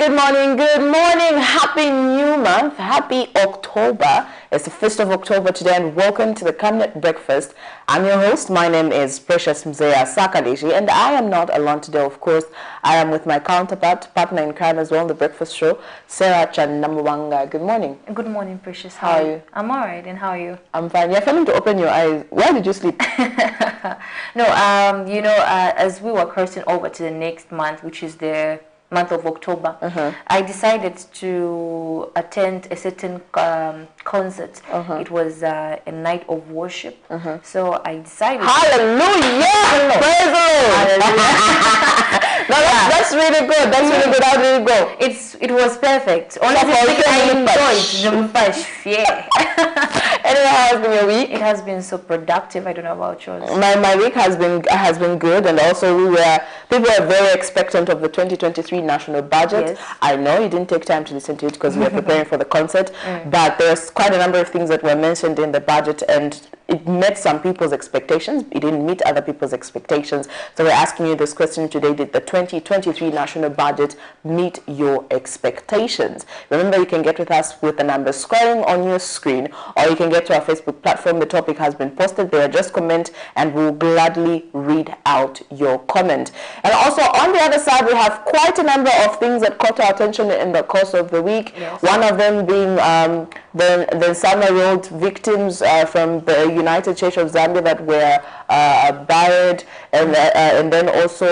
good morning. Happy new month. Happy October. It's the 1st of October today and welcome to the Camnet Breakfast. I'm your host. My name is Precious Mzea Sakalishi and I am not alone today, of course. I am with my counterpart, partner in crime as well on the breakfast show, Sarah Chanamwanga. Good morning. Good morning, Precious. How are you? I'm alright, and how are you? I'm fine. You're failing to open your eyes. Why did you sleep? No, as we were crossing over to the next month, which is the month of October, I decided to attend a certain concert. It was a night of worship. So I decided. Hallelujah! Praise the Lord! No, that's really good. That's really good. How did it go? It was perfect. Honestly, I enjoyed the yeah. Anyway, how has been your week? It has been so productive. I don't know about yours. My week has been good, and also people were very expectant of the 2023 national budget. Yes. I know you didn't take time to listen to it because we were preparing for the concert, but there's quite a number of things that were mentioned in the budget, and it met some people's expectations. It didn't meet other people's expectations. So we're asking you this question today: did the 2023 national budget meet your expectations? Remember, you can get with us with the numbers scrolling on your screen, or you can get to our Facebook platform. The topic has been posted there. Just comment and we'll gladly read out your comment. And also on the other side, we have quite a number of things that caught our attention in the course of the week. Yes. One of them being the Summer Road victims from the United Church of Zambia that were buried, and then also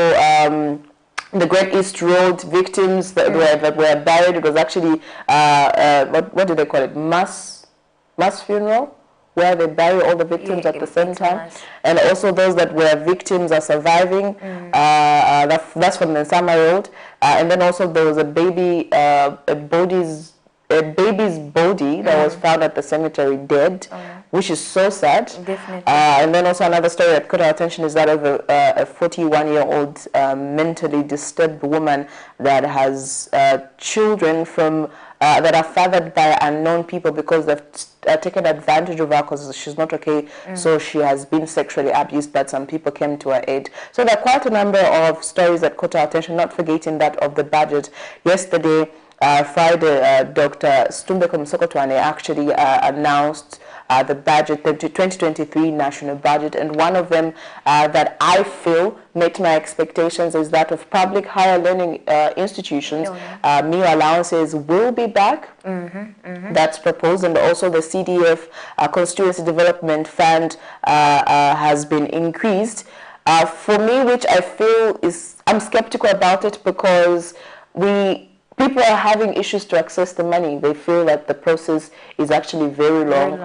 the Great East Road victims that were buried. It was actually what do they call it? Mass funeral, where they bury all the victims at the same time, and also those that were victims are surviving. That's from the Summer Road, and then also there was a baby's body that was found at the cemetery dead, which is so sad. Definitely. And then also another story that caught our attention is that of a 41-year-old mentally disturbed woman that has children from that are fathered by unknown people because they've taken advantage of her because she's not okay. So she has been sexually abused, but some people came to her aid. So there are quite a number of stories that caught our attention, not forgetting that of the budget. Yesterday, Friday, Dr. Stumbeko Msokotwane actually announced the budget, the 2023 national budget, and one of them that I feel met my expectations is that of public higher learning institutions. Meal allowances will be back. That's proposed, and also the CDF Constituency Development Fund has been increased. For me, which I feel I'm skeptical about it because people are having issues to access the money. They feel that the process is actually very long.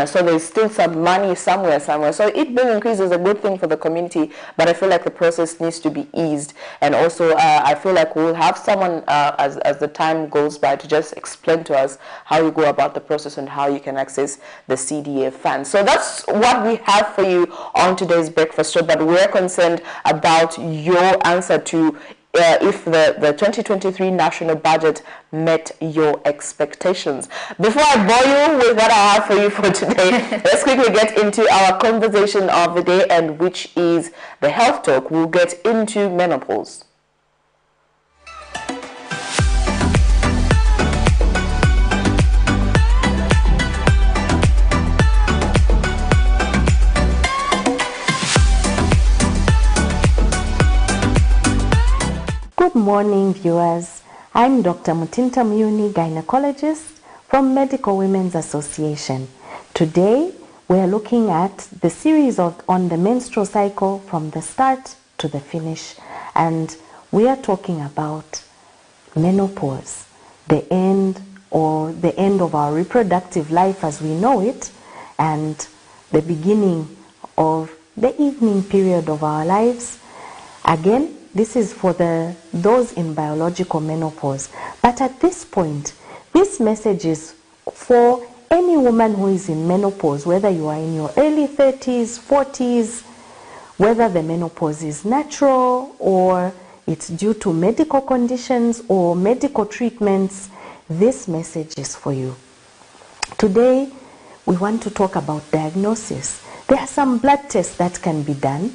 So there's still some money somewhere. So it being increased is a good thing for the community, but I feel like the process needs to be eased. And also I feel like we'll have someone as the time goes by to just explain to us how you go about the process and how you can access the CDA funds. So that's what we have for you on today's breakfast show, but we're concerned about your answer to if the 2023 national budget met your expectations. Before I bore you with what I have for you for today, let's quickly get into our conversation of the day, and which is the health talk. We'll get into menopause. Good morning, viewers. I'm Dr. Mutinta Muyuni, gynecologist from Medical Women's Association. Today, we're looking at the series on the menstrual cycle from the start to the finish, and we are talking about menopause, the end of our reproductive life as we know it, and the beginning of the evening period of our lives. Again, this is for those in biological menopause. But at this point, this message is for any woman who is in menopause, whether you are in your early 30s, 40s, whether the menopause is natural or it's due to medical conditions or medical treatments. This message is for you. Today, we want to talk about diagnosis. There are some blood tests that can be done,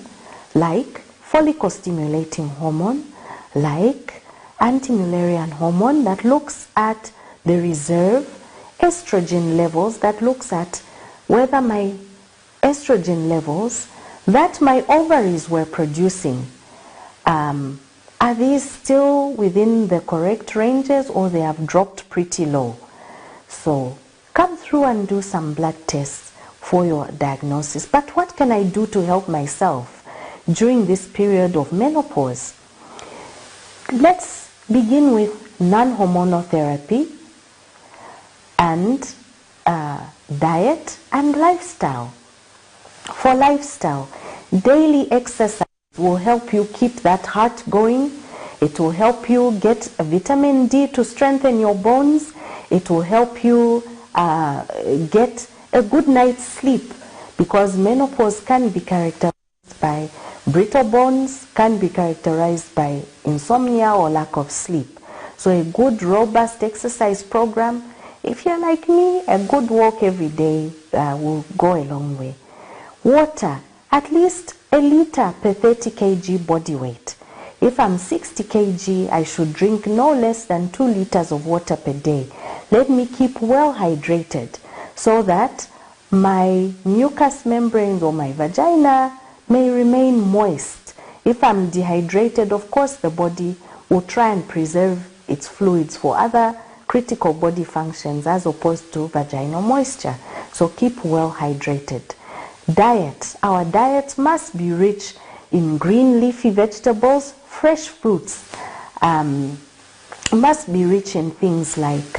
like follicle stimulating hormone, like anti-Mullerian hormone that looks at the reserve, estrogen levels that looks at whether my estrogen levels that my ovaries were producing, are these still within the correct ranges, or they have dropped pretty low? So come through and do some blood tests for your diagnosis. But what can I do to help myself during this period of menopause? Let's begin with non-hormonal therapy and diet and lifestyle. For lifestyle, daily exercise will help you keep that heart going. It will help you get vitamin D to strengthen your bones. It will help you get a good night's sleep, because menopause can be characterized by brittle bones, can be characterized by insomnia or lack of sleep. So a good robust exercise program, if you're like me, a good walk every day will go a long way. Water, at least a liter per 30 kg body weight. If I'm 60 kg, I should drink no less than 2 liters of water per day. Let me keep well hydrated so that my mucous membranes or my vagina may remain moist. If I'm dehydrated, of course, the body will try and preserve its fluids for other critical body functions as opposed to vaginal moisture. So keep well hydrated. Diet. Our diet must be rich in green leafy vegetables, fresh fruits. Must be rich in things like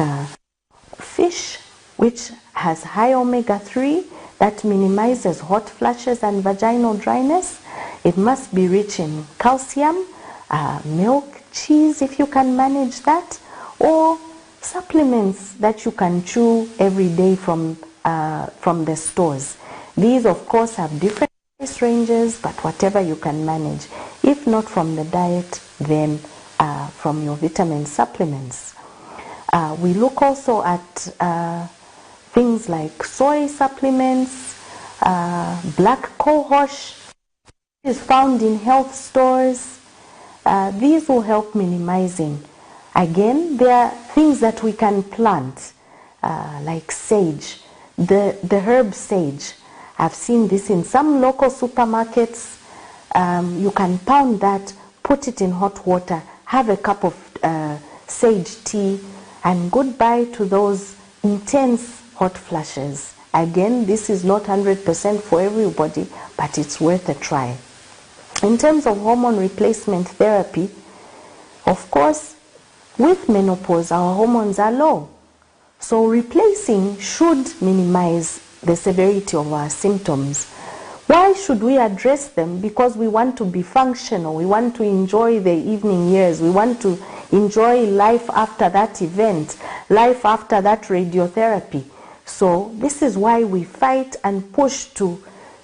fish, which has high omega-3 that minimizes hot flashes and vaginal dryness. It must be rich in calcium, milk, cheese if you can manage that, or supplements that you can chew every day from the stores. These of course have different price ranges, but whatever you can manage. If not from the diet, then from your vitamin supplements. We look also at things like soy supplements, black cohosh is found in health stores. These will help minimizing. Again, there are things that we can plant, like sage, the herb sage. I've seen this in some local supermarkets. You can pound that, put it in hot water, have a cup of sage tea, and goodbye to those intense hot flashes. Again, this is not 100% for everybody, but it's worth a try. In terms of hormone replacement therapy, of course, with menopause, our hormones are low. So replacing should minimize the severity of our symptoms. Why should we address them? Because we want to be functional, we want to enjoy the evening years, we want to enjoy life after that event, life after that radiotherapy. So this is why we fight and push to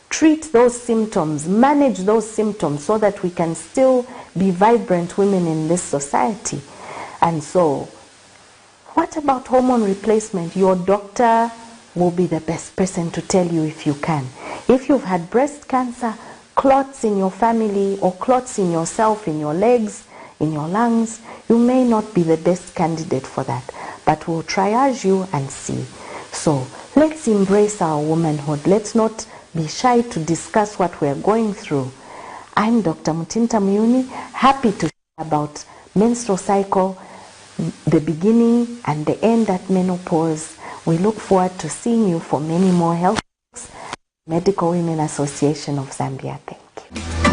treat those symptoms, manage those symptoms, so that we can still be vibrant women in this society. And so, what about hormone replacement? Your doctor will be the best person to tell you if you can. If you've had breast cancer, clots in your family, or clots in yourself, in your legs, in your lungs, you may not be the best candidate for that. But we'll triage you and see. So let's embrace our womanhood. Let's not be shy to discuss what we're going through. I'm Dr. Mutinta Muyuni, happy to share about menstrual cycle, the beginning and the end at menopause. We look forward to seeing you for many more health talks. Medical Women Association of Zambia. Thank you.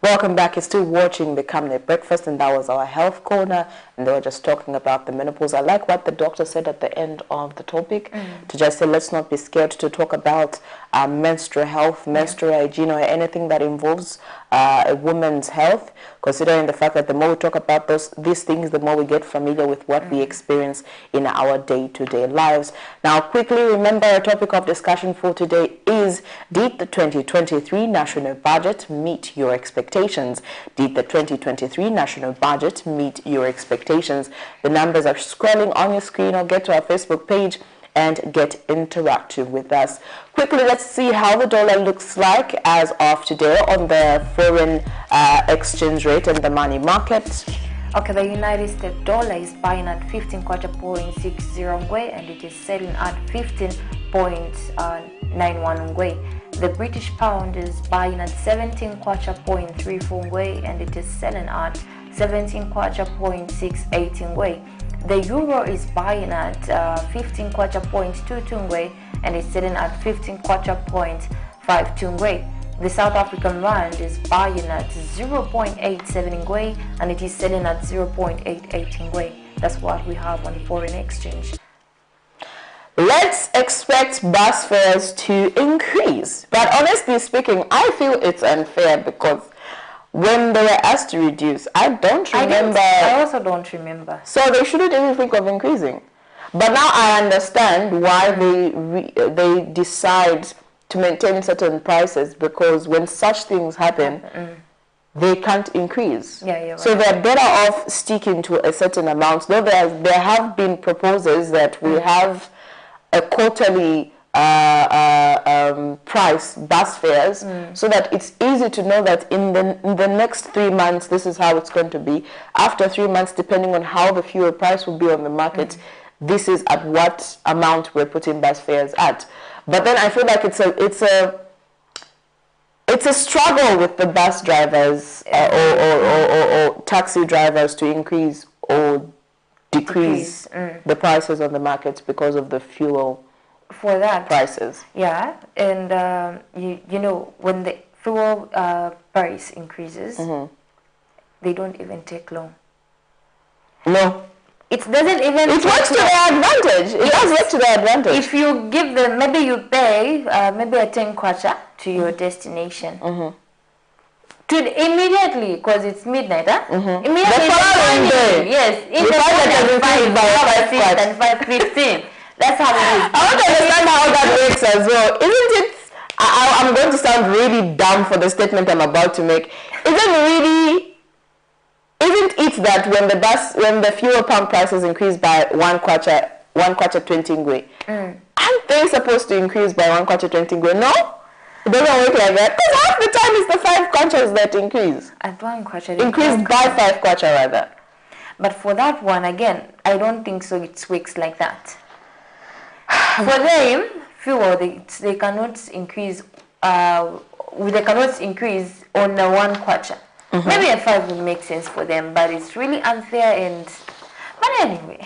Welcome back. You're still watching the Camnet Breakfast, and that was our health corner. and they were just talking about the menopause. I like what the doctor said at the end of the topic, to just say let's not be scared to talk about menstrual health, menstrual hygiene, or anything that involves a woman's health, considering the fact that the more we talk about these things, the more we get familiar with what we experience in our day-to-day lives. Now, quickly, remember our topic of discussion for today is, did the 2023 national budget meet your expectations? Did the 2023 national budget meet your expectations? The numbers are scrolling on your screen, or get to our Facebook page and get interactive with us. Quickly, let's see how the dollar looks like as of today on the foreign exchange rate and the money market. Okay, the United States dollar is buying at 15.60 ngwe, and it is selling at 15.91 ngwe. The British pound is buying at 17.34 ngwe, and it is selling at 17.68 ngwe. The euro is buying at 15.22 ngwe, and it's selling at 15.52 ngwe. The South African rand is buying at 0.87 ngwe, and it is selling at 0.88 ngwe. That's what we have on foreign exchange. Let's expect bus fares to increase. But honestly speaking, I feel it's unfair because when they were asked to reduce, I don't remember. I also don't remember. So they shouldn't even think of increasing. But now I understand why they decide to maintain certain prices, because when such things happen, they can't increase. Yeah, you're right. So they're better off sticking to a certain amount. Though there have been proposals that we have a quarterly price bus fares, so that it's easy to know that in the next 3 months this is how it's going to be. After 3 months, depending on how the fuel price will be on the market, this is at what amount we're putting bus fares at. But then I feel like it's a struggle with the bus drivers or taxi drivers to increase or decrease the prices on the market because of the fuel for that prices. Yeah, and you know, when the fuel price increases, they don't even take long. No. It doesn't even. It works to their advantage. It does work to their advantage. If you give them, maybe you pay maybe a 10 kwacha to your destination. Immediately, because it's midnight, immediately. The following day. Yes, in the morning at 5:15. That's how it is. I want to understand how that works as well. Isn't it? I'm going to sound really dumb for the statement I'm about to make. Isn't it that when the fuel pump prices increase by 1 kwacha 20 ngwe, aren't they supposed to increase by 1 kwacha 20 ngwe? No, it doesn't work like that. Because half the time it's the 5 kwachas that increase. At 1 kwacha. Increased by 5 kwacha rather. But for that one again, I don't think so. It works like that. For them, fuel they cannot increase. They cannot increase on a 1 kwacha. Maybe a 5 would make sense for them, but it's really unfair. And but anyway,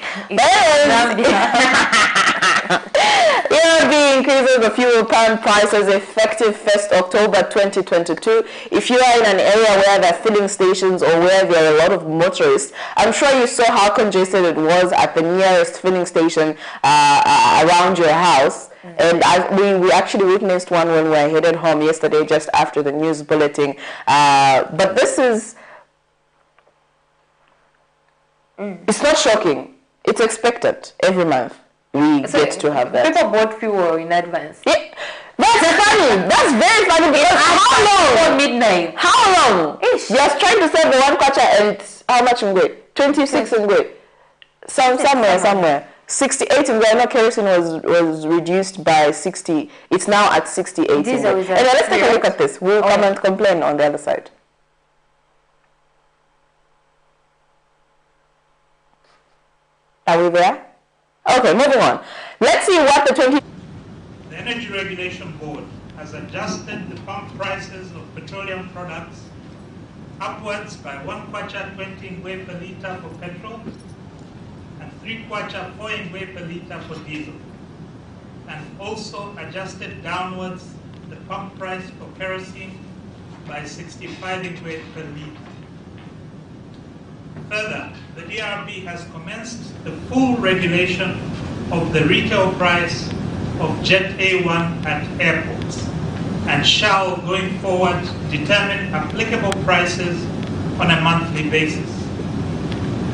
the increase of the fuel pump prices effective 1st October 2022. If you are in an area where there are filling stations or where there are a lot of motorists, I'm sure you saw how congested it was at the nearest filling station around your house. And we actually witnessed one when we were headed home yesterday just after the news bulletin. But this is, it's not shocking. It's expected every month. We get to have that. People bought fuel in advance. Yeah. That's funny. That's very funny because how long? For midnight. How long? You're trying to save the 1 kwacha and how much ngwe? 26 ngwe. Somewhere. 68 in Ghana, kerosene was reduced by 60. It's now at 68. Anyway, let's take a look at this. We'll come and complain on the other side. Are we there? Okay, moving on. Let's see what the Energy Regulation Board has adjusted the pump prices of petroleum products upwards by 1 kwacha 20 ngwe per litre for petrol, and 3 kwacha 4 ngwe per litre for diesel, and also adjusted downwards the pump price for kerosene by 65 ngwe per litre. Further, the DRB has commenced the full regulation of the retail price of Jet A1 at airports and shall, going forward, determine applicable prices on a monthly basis.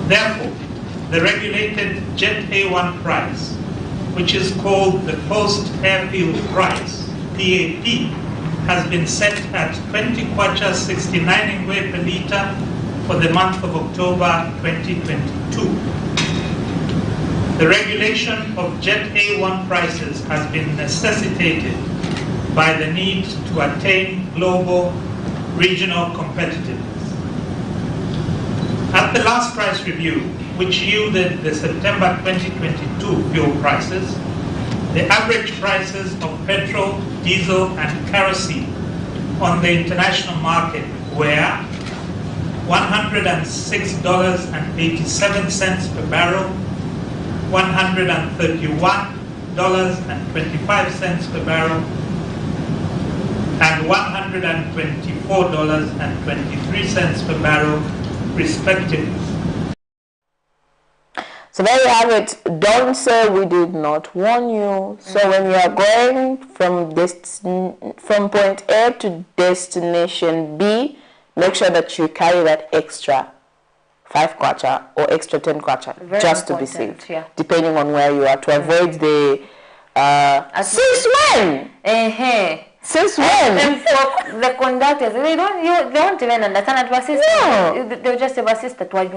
Therefore, the regulated Jet A1 price, which is called the Post-Airfield Price, PAP, has been set at 20 kwacha 69 ngwe per litre for the month of October 2022. The regulation of Jet A1 prices has been necessitated by the need to attain global regional competitiveness. At the last price review, which yielded the September 2022 fuel prices, the average prices of petrol, diesel, and kerosene on the international market were $106.87 per barrel, $131.25 per barrel, and $124.23 per barrel, respectively. So there you have it. Don't say we did not warn you. So when you are going from point A to destination B, make sure that you carry that extra 5 kwacha or extra 10 kwacha just to be safe, yeah. Depending on where you are, to avoid the since when? Since when? And for the conductors, they don't even understand that was system. No. They'll just say sister to They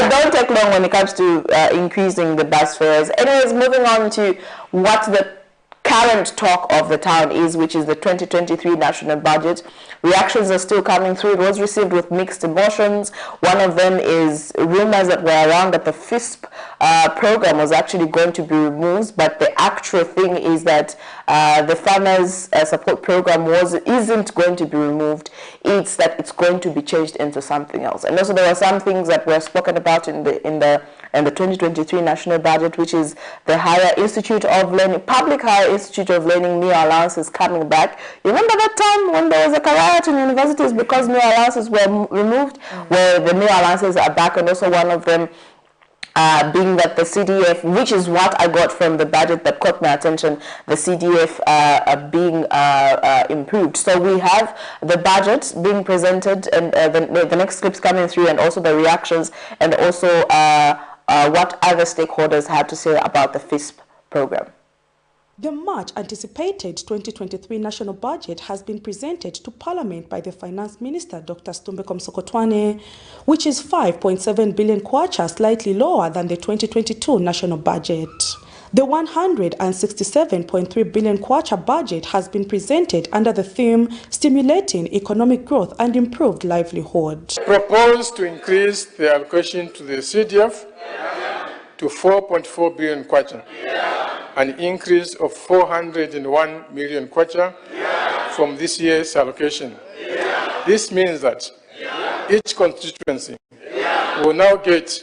don't take long when it comes to increasing the bus fares. Anyways, moving on to what the current talk of the town is, which is the 2023 national budget. Reactions are still coming through. It was received with mixed emotions. One of them is rumors that were around that the FISP program was actually going to be removed, but the actual thing is that the farmers support program isn't going to be removed. It's that it's going to be changed into something else. And also there were some things that were spoken about in the 2023 national budget, which is the Higher Institute of Learning, Public Higher Institute of Learning meal allowances coming back. You remember that time when there was a riot in universities because meal allowances were removed? Where the meal allowances are back, and also one of them being that the CDF, which is what I got from the budget that caught my attention, the CDF being improved. So we have the budget being presented, and the next clips coming through, and also the reactions, and also what other stakeholders had to say about the FISP program. The much anticipated 2023 national budget has been presented to Parliament by the Finance Minister, Dr. Stumbeko Msokotwane, which is 5.7 billion kwacha, slightly lower than the 2022 national budget. The 167.3 billion kwacha budget has been presented under the theme Stimulating Economic Growth and Improved Livelihood. Propose to increase the allocation to the CDF to 4.4 billion kwacha. An increase of 401 million kwacha from this year's allocation. This means that each constituency will now get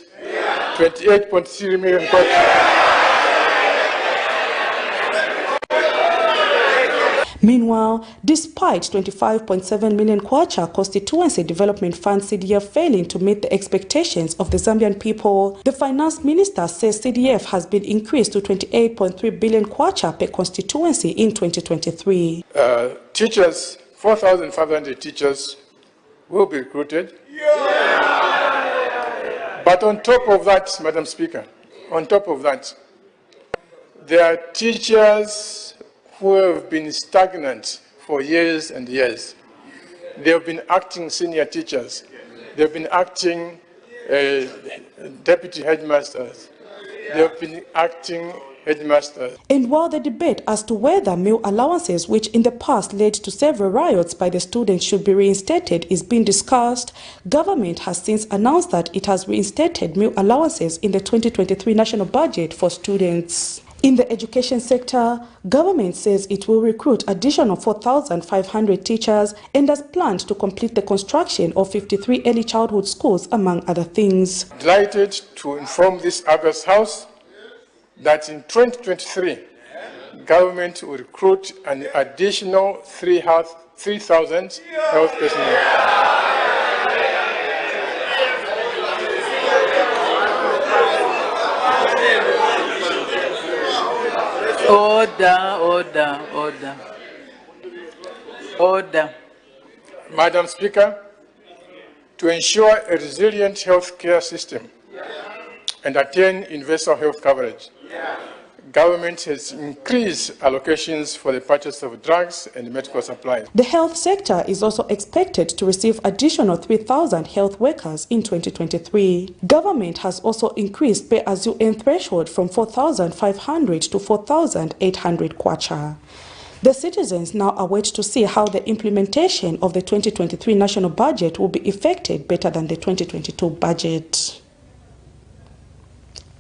28.3 million kwacha. Meanwhile, despite 25.7 million kwacha constituency development fund CDF failing to meet the expectations of the Zambian people, the finance minister says CDF has been increased to 28.3 billion kwacha per constituency in 2023. Teachers, 4,500 teachers will be recruited. But on top of that, Madam Speaker, on top of that, there are teachers who have been stagnant for years and years. They have been acting senior teachers. They have been acting deputy headmasters. They have been acting headmasters. And while the debate as to whether meal allowances, which in the past led to several riots by the students, should be reinstated is being discussed, government has since announced that it has reinstated meal allowances in the 2023 national budget for students. In the education sector, government says it will recruit additional 4,500 teachers and has planned to complete the construction of 53 early childhood schools, among other things. Delighted to inform this August House that in 2023, government will recruit an additional 3,000 health personnel. Order. Madam Speaker, to ensure a resilient healthcare system and attain universal health coverage, government has increased allocations for the purchase of drugs and medical supplies. The health sector is also expected to receive additional 3,000 health workers in 2023. Government has also increased pay-as-you-earn threshold from 4,500 to 4,800 kwacha. The citizens now await to see how the implementation of the 2023 national budget will be effected better than the 2022 budget.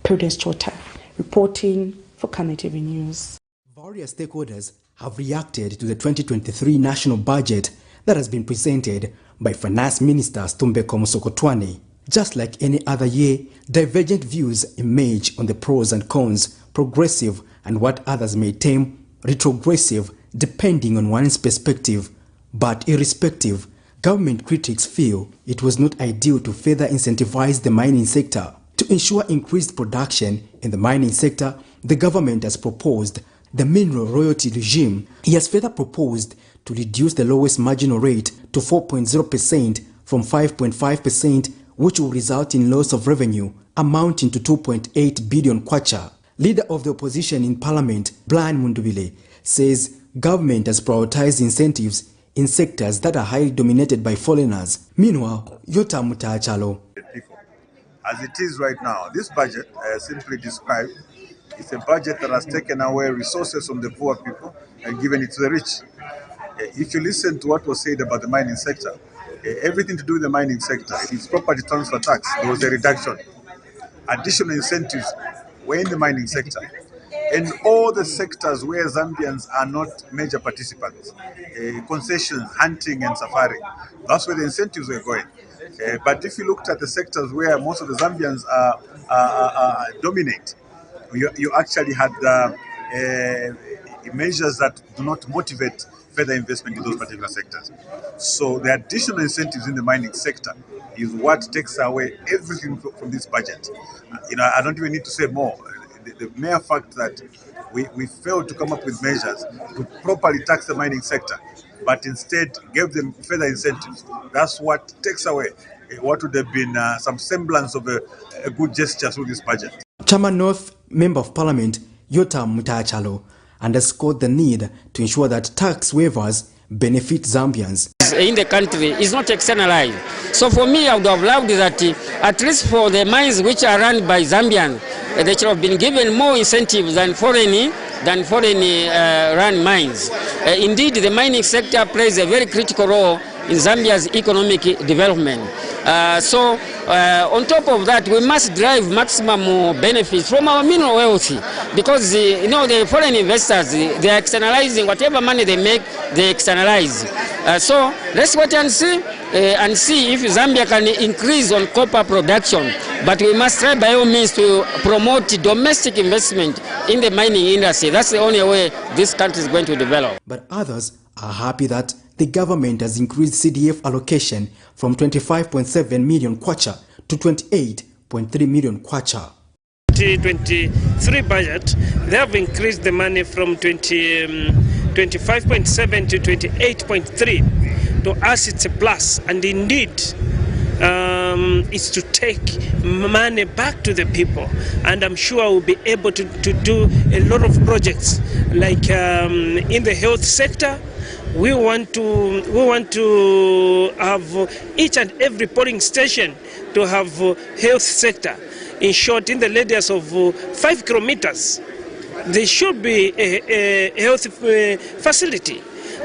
Prudence Chota, reporting for Camnet TV News. Various stakeholders have reacted to the 2023 national budget that has been presented by Finance Minister Stumbeko Musokotwane. Just like any other year, divergent views emerge on the pros and cons, progressive and what others may term retrogressive, depending on one's perspective. But irrespective, government critics feel it was not ideal to further incentivize the mining sector. To ensure increased production in the mining sector, the government has proposed the mineral royalty regime. He has further proposed to reduce the lowest marginal rate to 4.0% from 5.5%, which will result in loss of revenue amounting to 2.8 billion kwacha. Leader of the opposition in Parliament, Brian Mundubile, says government has prioritized incentives in sectors that are highly dominated by foreigners. Meanwhile, Yota Mutachalo. As it is right now, this budget, simply described, is a budget that has taken away resources from the poor people and given it to the rich. If you listen to what was said about the mining sector, everything to do with the mining sector, its property transfer tax, there was a reduction. Additional incentives were in the mining sector. And all the sectors where Zambians are not major participants, concessions, hunting and safari, that's where the incentives were going. But if you looked at the sectors where most of the Zambians dominate, you actually had measures that do not motivate further investment in those particular sectors. So the additional incentives in the mining sector is what takes away everything from this budget. I don't even need to say more. The mere fact that we failed to come up with measures to properly tax the mining sector, but instead gave them further incentives, that's what takes away what would have been some semblance of a good gesture through this budget. Chairman North Member of Parliament Yota Mutachalo underscored the need to ensure that tax waivers benefit Zambians. In the country is not externalized. So for me, I would have loved that at least for the mines which are run by Zambians, they should have been given more incentives than foreign run mines. Indeed, the mining sector plays a very critical role in Zambia's economic development. On top of that, we must drive maximum benefits from our mineral wealth, because the foreign investors, they are externalizing whatever money they make, they externalize. So let's wait and see if Zambia can increase on copper production. But we must try by all means to promote domestic investment in the mining industry. That's the only way this country is going to develop. But others are happy that the government has increased CDF allocation from 25.7 million kwacha to 28.3 million kwacha. 2023 budget, they have increased the money from 25.7 to 28.3. To us, it's a plus, and indeed, it's to take money back to the people, and I'm sure we'll be able to do a lot of projects like in the health sector. We want to have each and every polling station to have health sector. In short, in the radius of 5 kilometers, there should be a health facility.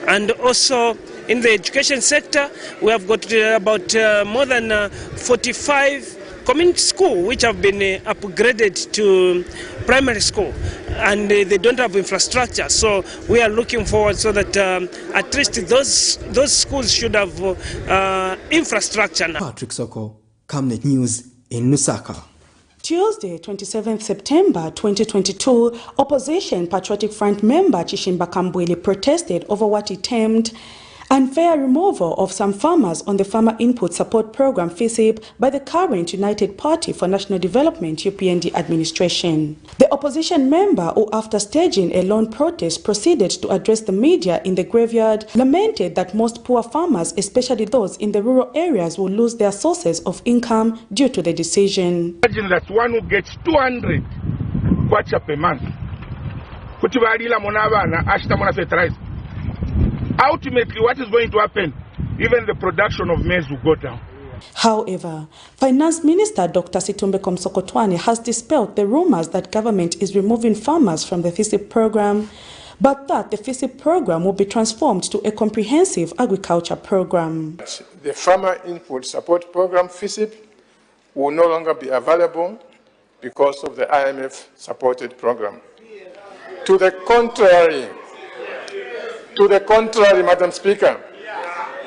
And also in the education sector, we have got about more than 45 community schools which have been upgraded to primary school, and they don't have infrastructure. So we are looking forward so that at least those schools should have infrastructure now. Patrick Soko, Camnet News in Lusaka. Tuesday, 27th September 2022, Opposition Patriotic Front member Chishimba Kambwili protested over what he termed Unfair removal of some farmers on the Farmer Input Support Program FISIP by the current United Party for National Development UPND administration. The opposition member, who after staging a lone protest proceeded to address the media in the graveyard, lamented that most poor farmers, especially those in the rural areas, will lose their sources of income due to the decision. Imagine that one who gets 200 kwacha per month. Ultimately, what is going to happen? Even the production of maize will go down. However, Finance Minister Dr. Tumbeko Msokotwane has dispelled the rumors that government is removing farmers from the FISIP program, but that the FISIP program will be transformed to a comprehensive agriculture program. The Farmer Input Support Program FISIP will no longer be available because of the IMF-supported program. To the contrary, Madam Speaker,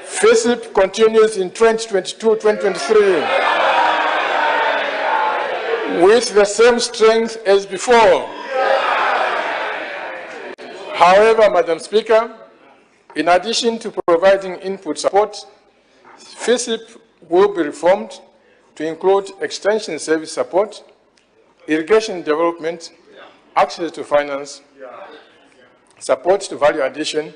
FISIP continues in 2022-2023 with the same strength as before. However, Madam Speaker, in addition to providing input support, FISIP will be reformed to include extension service support, irrigation development, access to finance, support to value addition,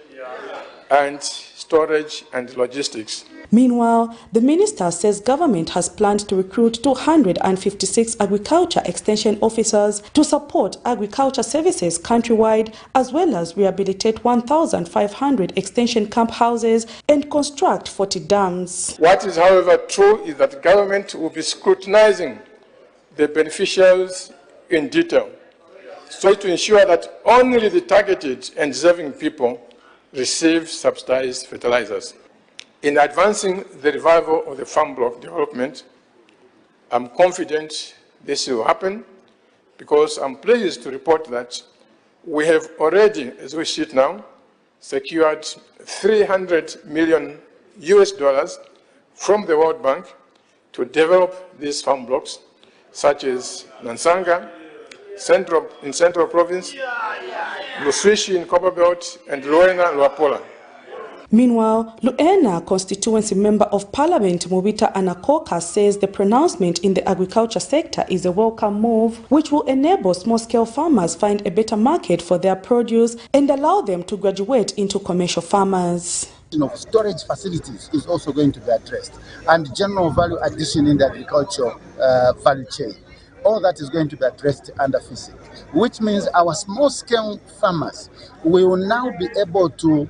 and storage and logistics. Meanwhile, the minister says government has planned to recruit 256 agriculture extension officers to support agriculture services countrywide, as well as rehabilitate 1,500 extension camp houses and construct 40 dams. What is, however, true is that government will be scrutinizing the beneficiaries in detail, so to ensure that only the targeted and deserving people receive subsidized fertilizers. In advancing the revival of the farm block development, I'm confident this will happen because I'm pleased to report that we have already, as we sit now, secured $300 million from the World Bank to develop these farm blocks, such as Nansanga, in Central Province, Luswishi in Copperbelt, and Luena and Luapola. Meanwhile, Luena constituency member of Parliament Mubita Anakoka says the pronouncement in the agriculture sector is a welcome move which will enable small-scale farmers find a better market for their produce and allow them to graduate into commercial farmers. Of storage facilities is also going to be addressed, and general value addition in the agriculture value chain. All that is going to be addressed under FISIP, which means our small-scale farmers will now be able to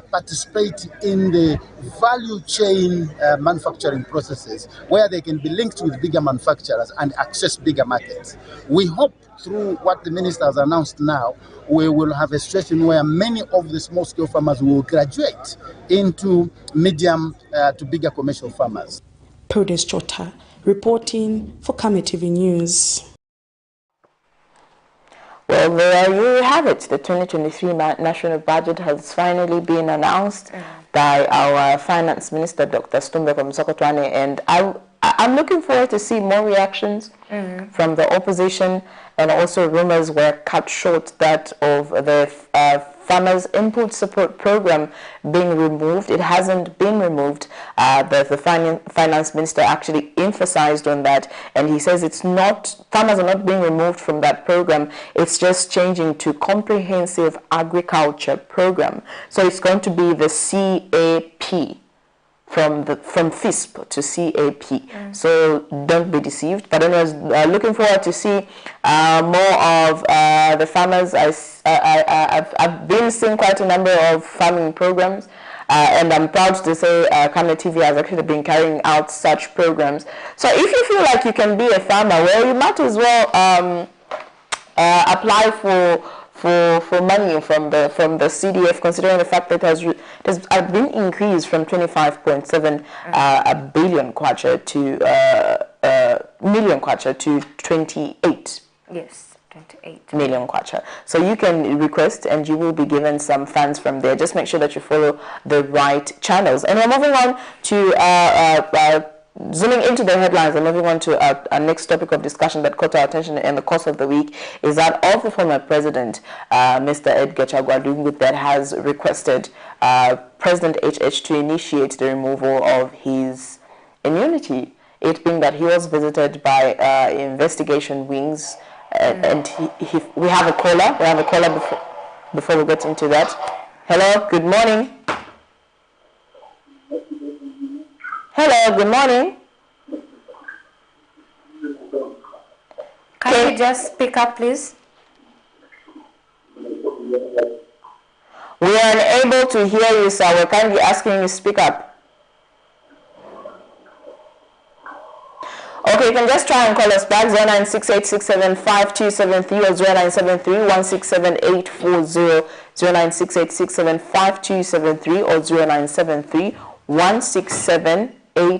participate in the value chain manufacturing processes, where they can be linked with bigger manufacturers and access bigger markets. We hope through what the minister has announced now, we will have a situation where many of the small-scale farmers will graduate into medium to bigger commercial farmers. Prudence Chota, reporting for Camnet TV News. Well, there you have it. The 2023 national budget has finally been announced by our Finance Minister, Dr. Tumbeko Msokotwane, and I'm looking forward to see more reactions from the opposition, and also rumors were cut short that of the Farmers Input Support Program being removed. It hasn't been removed. The Finance Minister actually emphasized on that, and he says it's not, farmers are not being removed from that program. It's just changing to Comprehensive Agriculture Program. So it's going to be the CAP. From FISP to CAP. So don't be deceived. But anyways, looking forward to see more of the farmers. I've been seeing quite a number of farming programs, and I'm proud to say Camnet TV has actually been carrying out such programs. So if you feel like you can be a farmer, well, you might as well apply for money from the CDF, considering the fact that it has been increased from 25.7 billion kwacha to million kwacha to 28. Yes, 28 million kwacha. So you can request and you will be given some funds from there. Just make sure that you follow the right channels. And we're moving on to zooming into the headlines and moving on to our next topic of discussion that caught our attention in the course of the week is that of the former president, Mr. Edgar Chagwa Lungu, that has requested President HH to initiate the removal of his immunity, it being that he was visited by investigation wings, and we have a caller. We have a caller before we get into that. Hello, good morning. Hello, good morning. Can you just speak up, please? We are unable to hear you, sir. We're kindly asking you to speak up. Okay, you can just try and call us back, 0968675273 or 0973-167-840, 0968675273 or 0973-167-840. We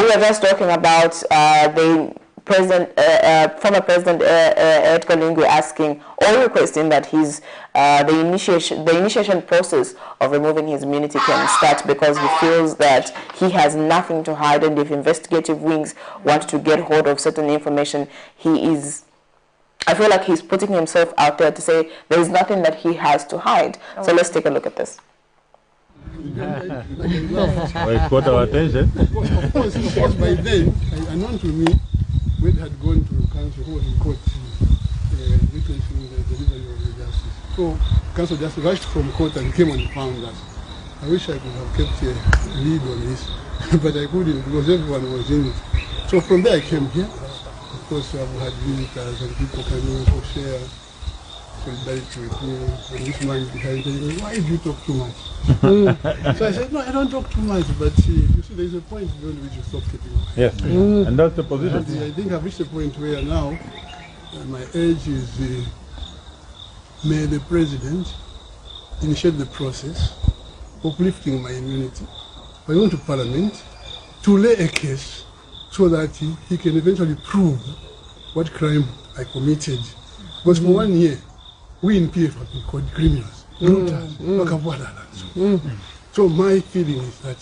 were just talking about the former President Edgar Lungu asking or requesting that his the initiation process of removing his immunity can start, because he feels that he has nothing to hide, and if investigative wings want to get hold of certain information, I feel like he's putting himself out there to say there is nothing that he has to hide. So let's take a look at this. Well, it caught our attention. Of course, by then, unknown to me, when had gone to council, who was in court, witnessing the delivery of the justice. So, council just rushed from court and came and found us. I wish I could have kept a lead on this, but I couldn't because everyone was in it. So from there I came here. Of course, I've had visitors and people coming to share solidarity with me. And this man behind telling me, why do you talk too much? So I said, no, I don't talk too much, but you see, there's a point beyond which you stop keeping quiet. Yes, and that's the position. And I think I've reached a point where now my age is, may the president initiate the process of lifting my immunity. I went to Parliament to lay a case so that he can eventually prove what crime I committed. Because for 1 year, we in PF have been called criminals, looters, So my feeling is that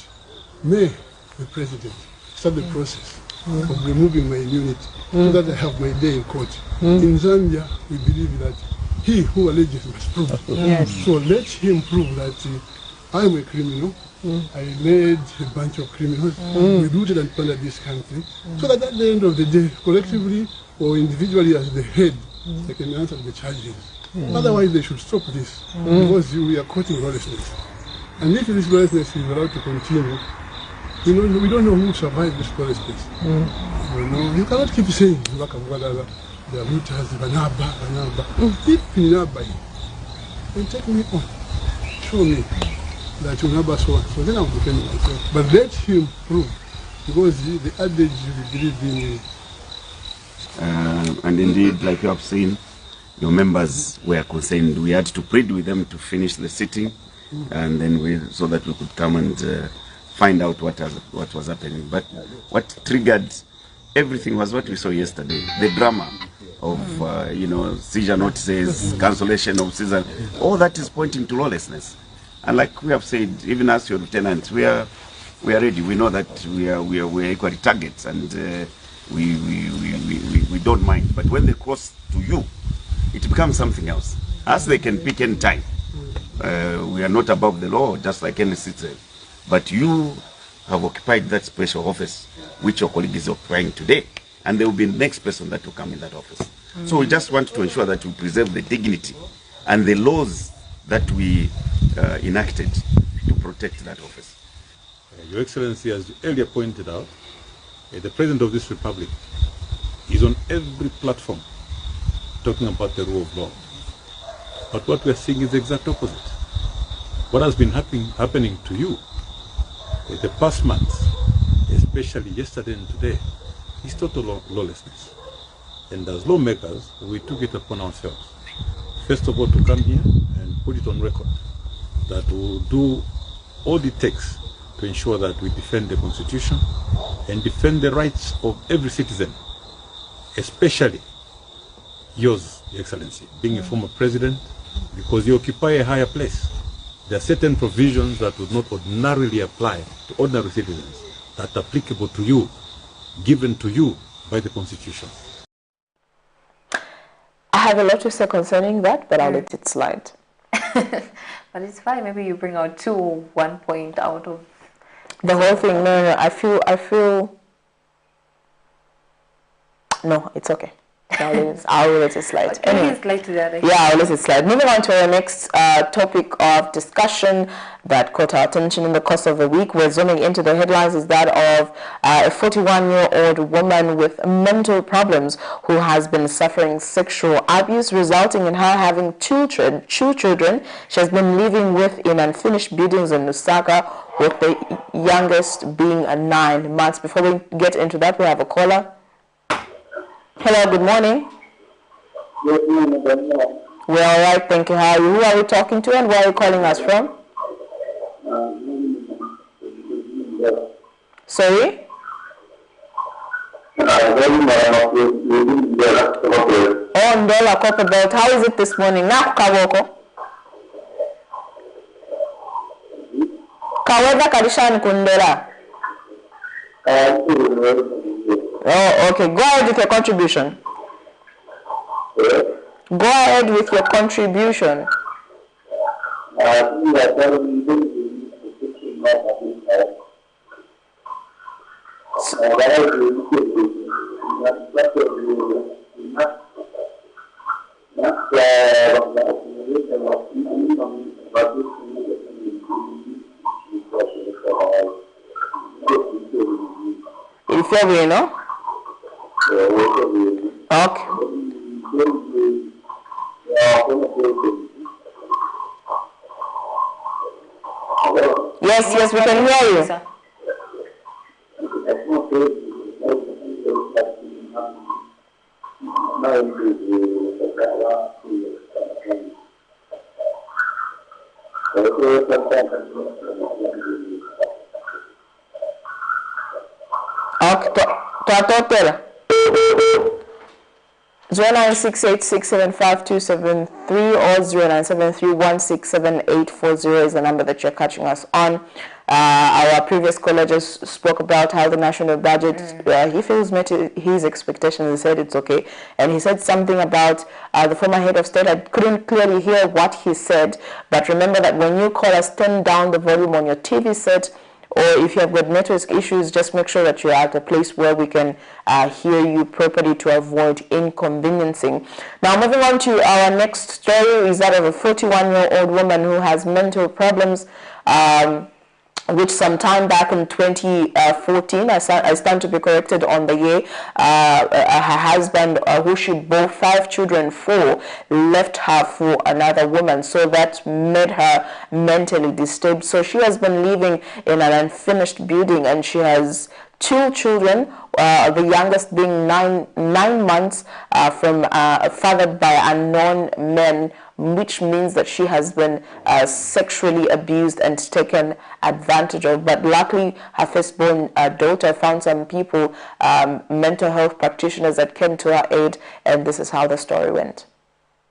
may the president start the process of removing my immunity so that I have my day in court. In Zambia, we believe that he who alleges must prove. So let him prove that I am a criminal. I led a bunch of criminals. We looted and plundered this country. So that at the end of the day, collectively or individually as the head, they can answer the charges. Otherwise, they should stop this because we are courting lawlessness. And if this lawlessness is allowed to continue, we don't know who survived this lawlessness. You cannot keep saying they are looters, banaba. If in Nabai, then take me on, show me that you never saw. So then I'll defend myself. But let him prove, because the adage you believe in. And indeed, like you have seen, your members were concerned. We had to plead with them to finish the sitting, and then so that we could come and find out what was happening. But what triggered everything was what we saw yesterday: the drama of seizure notices, cancellation of seizure. All that is pointing to lawlessness. And like we have said, even as your lieutenants, we are ready. We know that we are equally targets, and we don't mind. But when they cross to you, it becomes something else. As they can pick any time. We are not above the law, just like any citizen. But you have occupied that special office, which your colleague is occupying today, and there will be the next person that will come in that office. So we just want to ensure that we preserve the dignity and the laws that we enacted to protect that office. Your Excellency, as you earlier pointed out, the President of this Republic is on every platform talking about the rule of law. But what we are seeing is the exact opposite. What has been happening to you the past months, especially yesterday and today, is total lawlessness. And as lawmakers, we took it upon ourselves, first of all, to come here and put it on record that we will do all it takes to ensure that we defend the Constitution and defend the rights of every citizen, especially yours, Your Excellency, being a former president, because you occupy a higher place. There are certain provisions that would not ordinarily apply to ordinary citizens. that are applicable to you, given to you by the Constitution. I have a lot to say concerning that, but I'll let it slide. But it's fine. Maybe you bring out 2 or 1 point out of the whole thing. No, I feel. No, it's okay. I'll let it slide. Okay, anyway, slide to the other. Yeah, I'll let it slide. Moving on to our next topic of discussion that caught our attention in the course of the week. We're zooming into the headlines is that of a 41-year-old woman with mental problems who has been suffering sexual abuse, resulting in her having two children she has been living with in unfinished buildings in Lusaka, with the youngest being 9 months. Before we get into that, we have a caller. Hello, good morning. Good morning. We're all right, thank you. How are you? Who are you talking to and where are you calling us from? Sorry? Oh, Ndola Copper Belt. How is it this morning? Now, Kawoko. Kaweda Kadishan Kundera. Oh, okay. Go ahead with your contribution. Go ahead with your contribution. If you know? Okay. Yes, we can hear you. Okay, 0968675273 or 0973167840 is the number that you're catching us on. Our previous caller just spoke about how the national budget, he feels met his expectations. He said it's okay. And he said something about the former head of state. I couldn't clearly hear what he said, but remember that when you call us, turn down the volume on your TV set, or if you have got network issues, just make sure that you're at a place where we can hear you properly to avoid inconveniencing. Now, moving on to our next story is that of a 41-year-old woman who has mental problems, which sometime back in 2014, I stand to be corrected on the year, her husband, who she bore 5 children for, left her for another woman. So that made her mentally disturbed. So she has been living in an unfinished building, and she has 2 children, the youngest being nine months, fathered by unknown men, which means that she has been sexually abused and taken advantage of. But luckily, her firstborn daughter found some people, mental health practitioners, that came to her aid, and this is how the story went.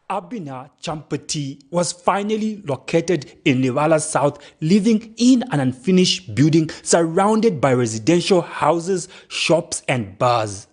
Abina Champati was finally located in Newala South, living in an unfinished building surrounded by residential houses, shops and bars.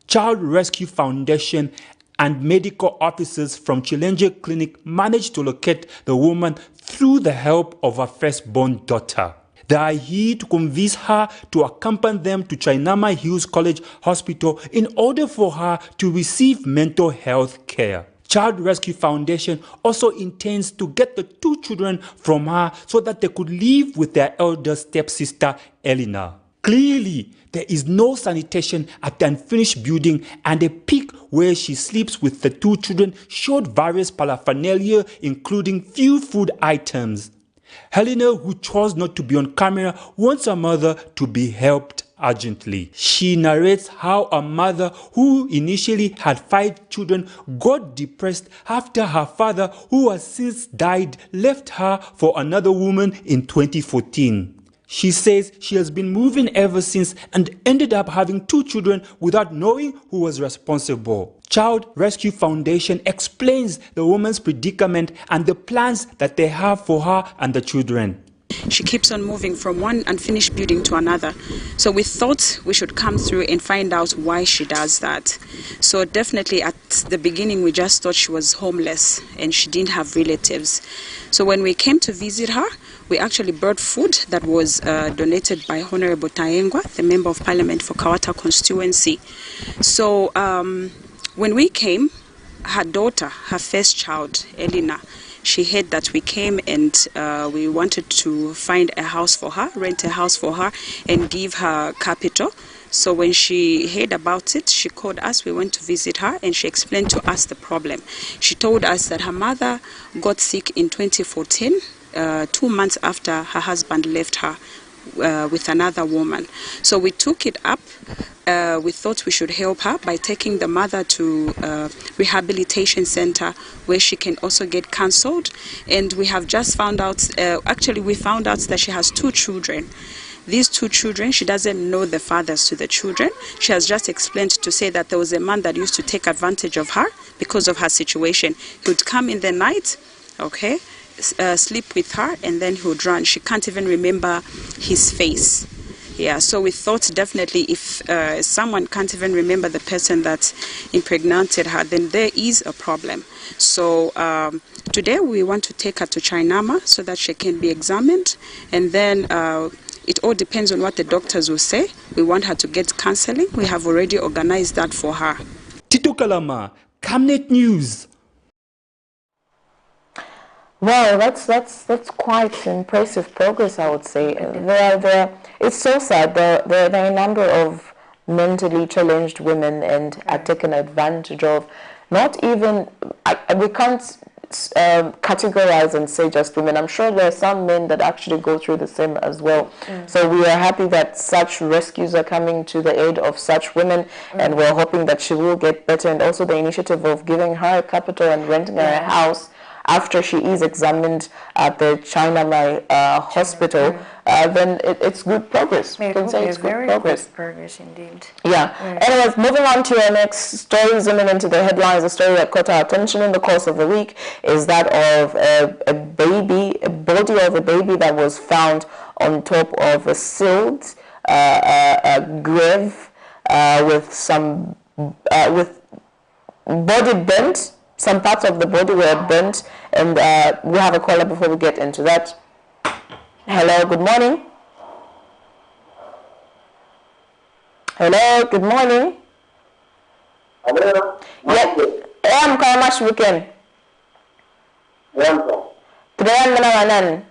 Child Rescue Foundation and medical officers from Chilenge Clinic managed to locate the woman through the help of her firstborn daughter. They are here to convince her to accompany them to Chainama Hills College Hospital in order for her to receive mental health care. Child Rescue Foundation also intends to get the 2 children from her so that they could live with their elder stepsister, Elena. Clearly, there is no sanitation at the unfinished building, and a pic where she sleeps with the 2 children showed various paraphernalia, including few food items. Helena, who chose not to be on camera, wants her mother to be helped urgently. She narrates how a mother who initially had 5 children got depressed after her father, who has since died, left her for another woman in 2014. She says she has been moving ever since and ended up having 2 children without knowing who was responsible. Child Rescue Foundation explains the woman's predicament and the plans that they have for her and the children. She keeps on moving from one unfinished building to another. So we thought we should come through and find out why she does that. So definitely at the beginning we just thought she was homeless and she didn't have relatives. So when we came to visit her, we actually brought food that was donated by Honorable Taengwa, the Member of Parliament for Kawata constituency. So when we came, her daughter, her first child, Elena, she heard that we came and we wanted to find a house for her, rent a house for her and give her capital. So when she heard about it, she called us, we went to visit her and she explained to us the problem. She told us that her mother got sick in 2014, 2 months after her husband left her with another woman. So we took it up. We thought we should help her by taking the mother to a rehabilitation center where she can also get counseled. And we have just found out, actually we found out that she has 2 children. These 2 children, she doesn't know the fathers to the children. She has just explained to say that there was a man that used to take advantage of her because of her situation. He would come in the night, okay, sleep with her, and then he would run. She can't even remember his face. Yeah, so we thought definitely if someone can't even remember the person that impregnated her, then there is a problem. So today we want to take her to Chainama so that she can be examined, and then it all depends on what the doctors will say. We want her to get counseling. We have already organized that for her. Tito Kalama, Camnet News. Well, that's quite impressive progress, I would say. It's so sad. There are a number of mentally challenged women and are taken advantage of. Not even, we can't categorize and say just women. I'm sure there are some men that actually go through the same as well. So we are happy that such rescues are coming to the aid of such women, and we're hoping that she will get better. And also the initiative of giving her a capital and renting her a house after she is examined at the China hospital, then it's good progress. You can say it's good progress. Good progress indeed. Yeah. Anyways, moving on to our next story, zooming into the headlines, a story that caught our attention in the course of the week is that of a body of a baby that was found on top of a sealed grave with some with body bent. Some parts of the body were burnt, and we have a caller before we get into that. Hello, good morning. Hello, good morning. Hello. Yeah, I'm Kamash Weekend. Today I'm gonna run.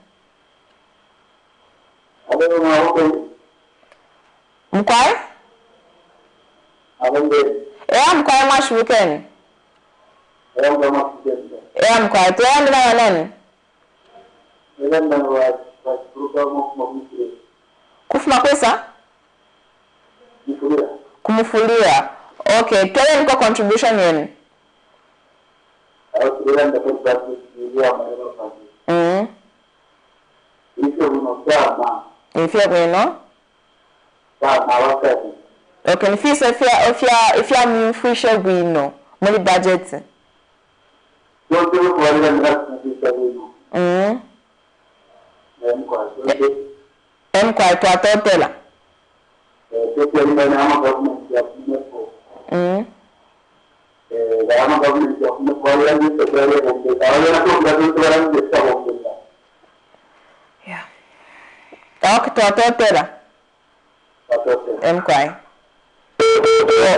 Mkwai? Yeah, I'm Kamash Weekend. I'm quite Kufuma kwesa? Kumufulia. Okay, tell me contribution in. If you're going no? Okay, if you're free shall be no. Money budget. Quite totela. Yeah.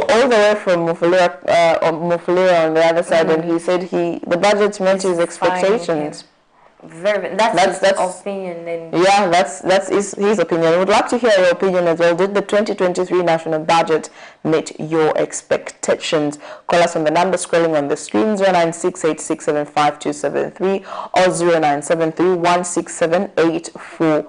All the way from Mufulira on the other side, and he said the budget met his expectations. That's his opinion. And yeah, that's his opinion. I would like to hear your opinion as well. Did the 2023 national budget meet your expectations? Call us on the number scrolling on the screen, 0968675273 or 0973167840.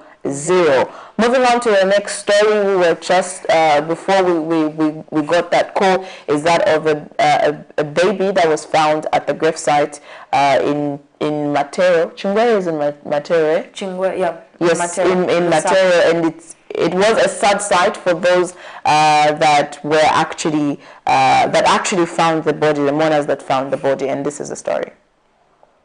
Moving on to the next story, we were just before we got that call, is that of a baby that was found at the gravesite in Matero. Chingwe is in Matero. Chingwe, yeah. Yes, in Matero, and it was a sad sight for those that were actually found the body, the mourners that found the body, and this is the story.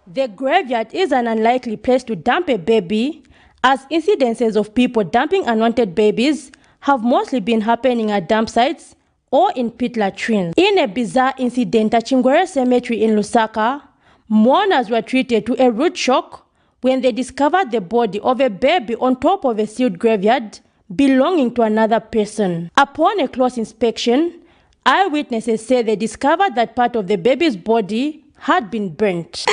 The graveyard is an unlikely place to dump a baby, as incidences of people dumping unwanted babies have mostly been happening at dump sites or in pit latrines. In a bizarre incident at Chingwere Cemetery in Lusaka, mourners were treated to a rude shock when they discovered the body of a baby on top of a sealed graveyard belonging to another person. Upon a close inspection, eyewitnesses say they discovered that part of the baby's body had been burnt.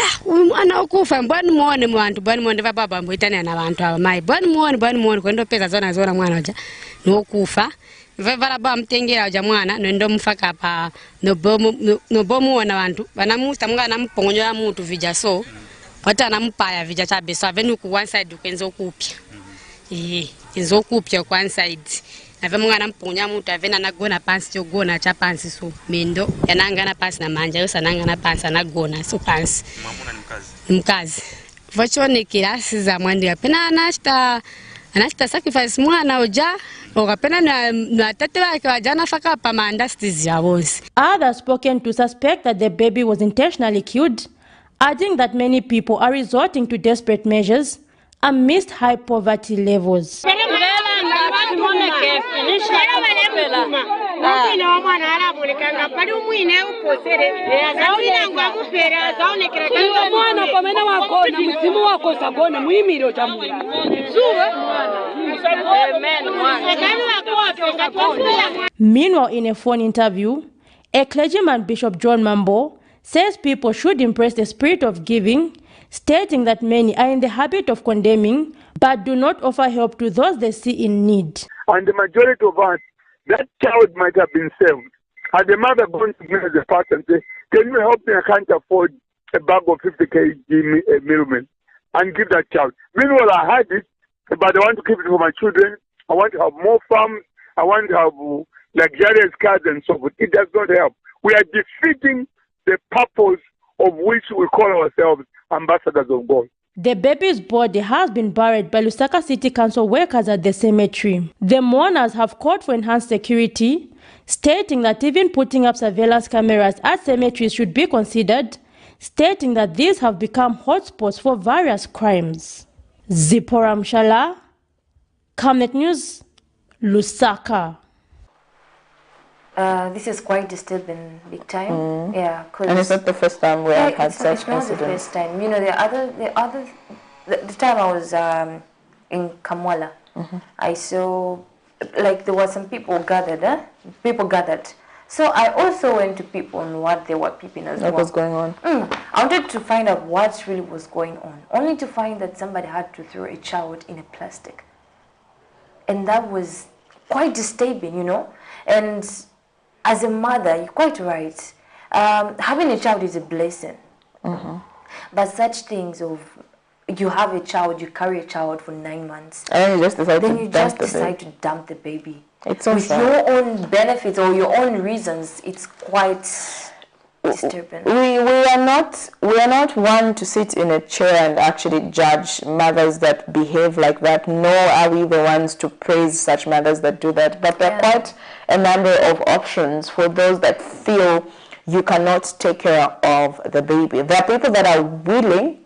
Vevaraba mtengera uja mwana nendo mfaka pa no bomu wana wantu banamusta mga nampongonya mutu vija so wata nampaya vija chabe so avenu ku one side kwenzo kupya enzo kupya ku one side ave mga nampongonya mutu avena nagona pansi yo gona cha pansi so mendo yanangana pansi na manja yo sanangana pansi na gona so pansi mamuna ni mkazi vachone kilasi za mwandi pena anasta sacrifice mwana uja. Others spoken to suspect that the baby was intentionally killed, adding that many people are resorting to desperate measures amidst high poverty levels. Meanwhile, in a phone interview, a clergyman, Bishop John Mambo, says people should embrace the spirit of giving, stating that many are in the habit of condemning but do not offer help to those they see in need. And the majority of us, that child might have been saved. Had the mother gone to me as a pastor and say, can you help me? I can't afford a bag of 50 kg milkmen, and give that child. Meanwhile, I had it, but I want to keep it for my children. I want to have more farms. I want to have luxurious cars and so forth. It does not help. We are defeating the purpose of which we call ourselves ambassadors of God. The baby's body has been buried by Lusaka City Council workers at the cemetery. The mourners have called for enhanced security, stating that even putting up surveillance cameras at cemeteries should be considered, stating that these have become hotspots for various crimes. Zipporah Mshala, Camnet News, Lusaka. This is quite disturbing, big time. Yeah, and it's not the first time we have had such incidents. It's not the first time. You know, the time I was in Kamwala, I saw like there were some people gathered. So I also went to peep on what they were peeping as well. What was going on? I wanted to find out what really was going on, only to find that somebody had to throw a child in a plastic, and that was quite disturbing, you know. And as a mother, you're quite right. Having a child is a blessing. But such things of you have a child, you carry a child for 9 months, and you just decide to dump the baby. It's so with sad. Your own benefits or your own reasons. It's quite disturbing. We are not one to sit in a chair and actually judge mothers that behave like that, nor are we the ones to praise such mothers that do that. But there are quite a number of options for those that feel you cannot take care of the baby. There are people that are willing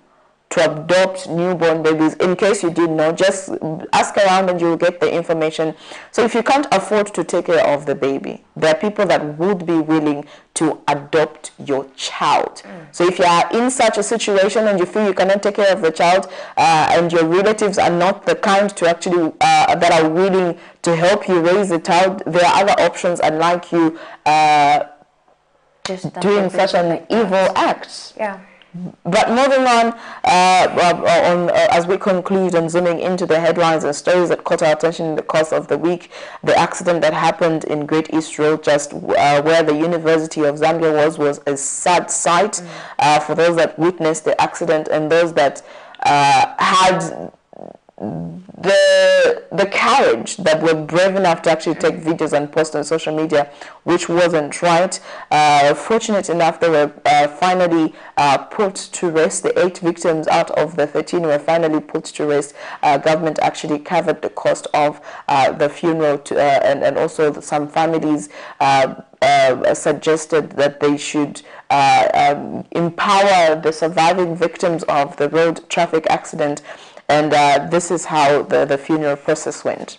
to adopt newborn babies. In case you didn't know, just ask around and you'll get the information. So if you can't afford to take care of the baby, there are people that would be willing to adopt your child. So if you are in such a situation and you feel you cannot take care of the child and your relatives are not the kind to actually that are willing to help you raise the child, there are other options unlike you just doing such an evil act. Yeah. But moving on, as we conclude and zooming into the headlines and stories that caught our attention in the course of the week, the accident that happened in Great East Road, just where the University of Zambia was a sad sight for those that witnessed the accident and those that had the courage, that were brave enough to actually take videos and post on social media, which wasn't right. Fortunate enough, they were finally put to rest. The 8 victims out of the 13 were finally put to rest. Government actually covered the cost of the funeral and also some families suggested that they should empower the surviving victims of the road traffic accident And this is how the funeral process went.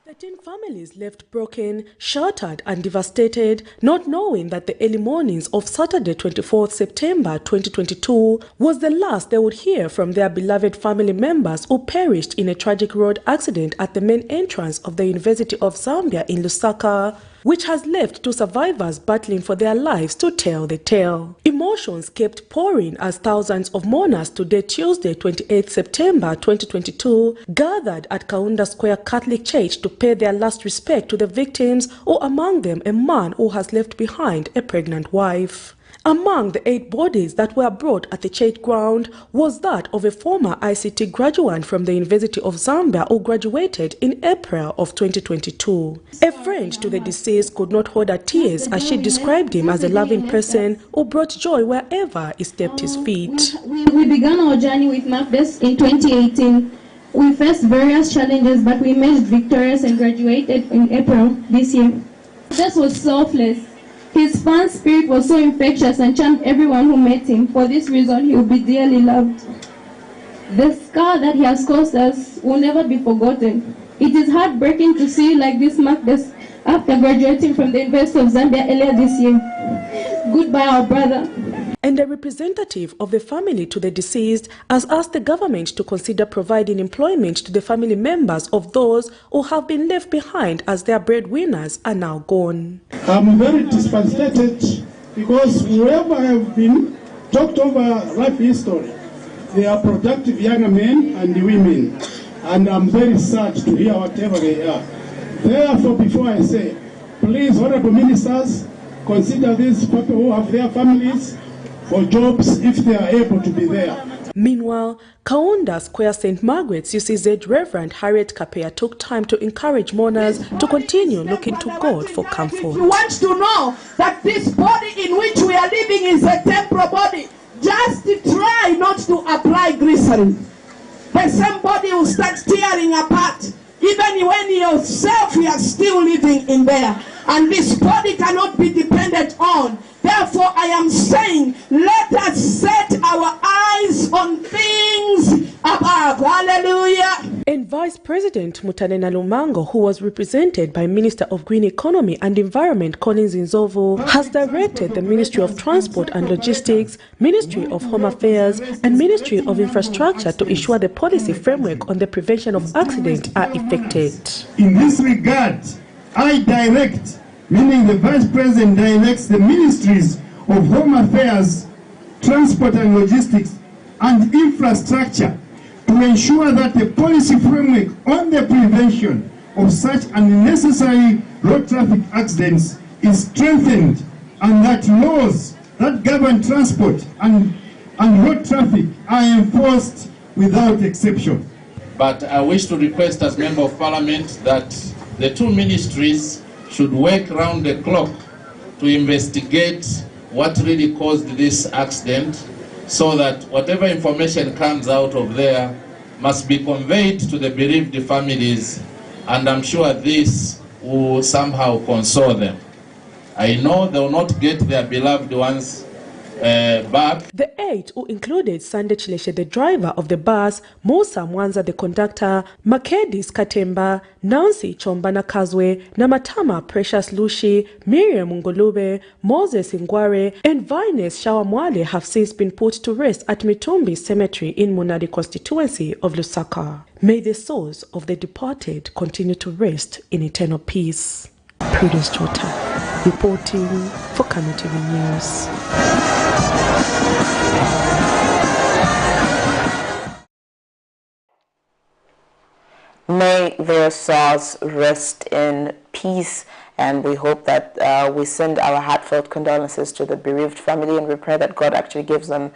13 families left broken, shattered and devastated, not knowing that the early mornings of Saturday 24th September 2022 was the last they would hear from their beloved family members who perished in a tragic road accident at the main entrance of the University of Zambia in Lusaka, which has left two survivors battling for their lives to tell the tale. Emotions kept pouring as thousands of mourners today, Tuesday 28 September 2022, gathered at Kaunda Square Catholic Church to pay their last respect to the victims, or among them a man who has left behind a pregnant wife. Among the 8 bodies that were brought at the church ground was that of a former ICT graduate from the University of Zambia who graduated in April of 2022. A friend to the deceased could not hold her tears as she described him as a loving person who brought joy wherever he stepped his feet. We began our journey with Macdes in 2018. We faced various challenges, but we emerged victorious and graduated in April this year. This was selfless. His fun spirit was so infectious and charmed everyone who met him. For this reason, he will be dearly loved. The scar that he has caused us will never be forgotten. It is heartbreaking to see like this Macdes after graduating from the University of Zambia earlier this year. Goodbye, our brother. And a representative of the family to the deceased has asked the government to consider providing employment to the family members of those who have been left behind as their breadwinners are now gone. I'm very devastated because whoever have been talked over life history, they are productive young men and women, and I'm very sad to hear whatever they are. Therefore, before I say, please, honorable ministers, consider these people who have their families for jobs if they are able to be there. Meanwhile, Kaunda Square St. Margaret's UCZ Reverend Harriet Kapea took time to encourage mourners to continue looking to God for comfort. If you want to know that this body in which we are living is a temporal body, just try not to apply glycerin. The same body will start tearing apart. Even when yourself you are still living in there. And this body cannot be depended on. Therefore, I am saying, let us set our eyes on things above. Hallelujah. And Vice President Mutanena Lumango, who was represented by Minister of Green Economy and Environment Collins Nzovu, has directed the Ministry of Transport and Logistics, Ministry of Home Affairs, and Ministry of Infrastructure to ensure the policy framework on the prevention of accidents are effected. In this regard, I direct, meaning the Vice President directs the Ministries of Home Affairs, Transport and Logistics, and Infrastructure to ensure that the policy framework on the prevention of such unnecessary road traffic accidents is strengthened, and that laws that govern transport and road traffic are enforced without exception. But I wish to request as Member of Parliament that the two ministries should work round the clock to investigate what really caused this accident, so that whatever information comes out of there must be conveyed to the bereaved families, and I'm sure this will somehow console them. I know they will not get their beloved ones back. The 8, who included Sande Chileshe, the driver of the bus, Musa Mwanza, the conductor, Makedis Katemba, Nancy Chombana Kazwe, Namatama Precious Lushi, Miriam Ngolube, Moses Ngware, and Vines Shawamwale have since been put to rest at Mitumbi Cemetery in Munadi constituency of Lusaka. May the souls of the departed continue to rest in eternal peace. Prudence Chota, reporting for Camnet TV News. May their souls rest in peace, and we hope that we send our heartfelt condolences to the bereaved family, and we pray that God actually gives them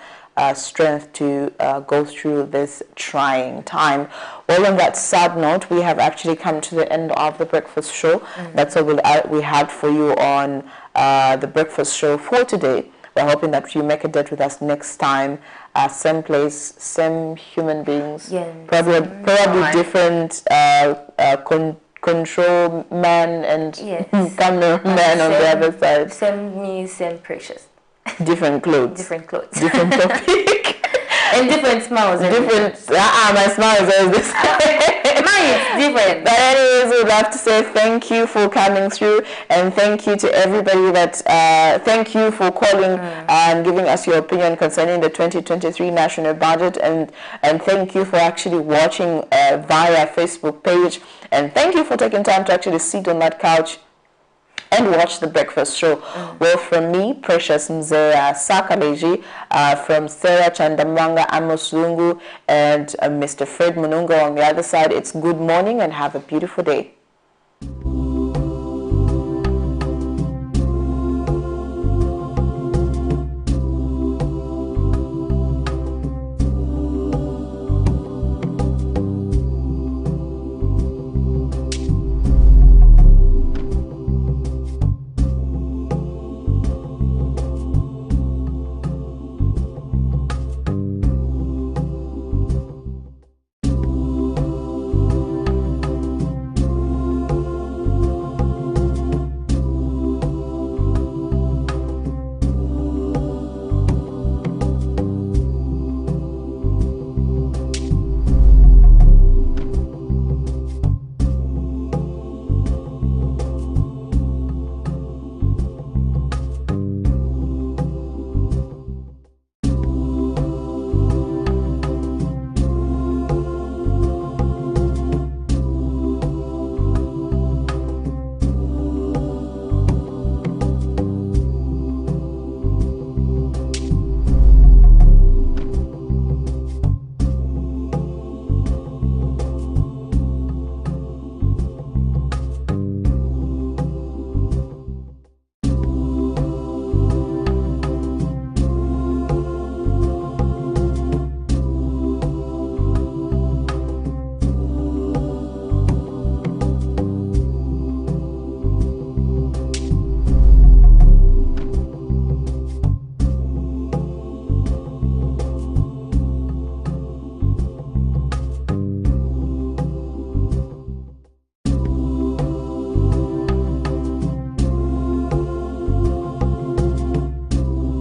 strength to go through this trying time. Well, on that sad note, we have actually come to the end of the breakfast show. That's all we had for you on the breakfast show for today. We're hoping that you make a date with us next time. Same place, same human beings. Yes. Probably different control man and cameraman on the other side. Same me, same Precious. Different clothes. Different clothes. Different topic. And different smiles. Different. My smile is always this. Mine is different. But anyways, we'd love to say thank you for coming through, and thank you to everybody that, thank you for calling and giving us your opinion concerning the 2023 national budget, and thank you for actually watching via Facebook page, and thank you for taking time to actually sit on that couch and watch the breakfast show. Well, from me, Precious Mzea Sakaleji, from Sarah Chandamwanga Amosungu, and Mr. Fred Mununga on the other side, it's good morning and have a beautiful day.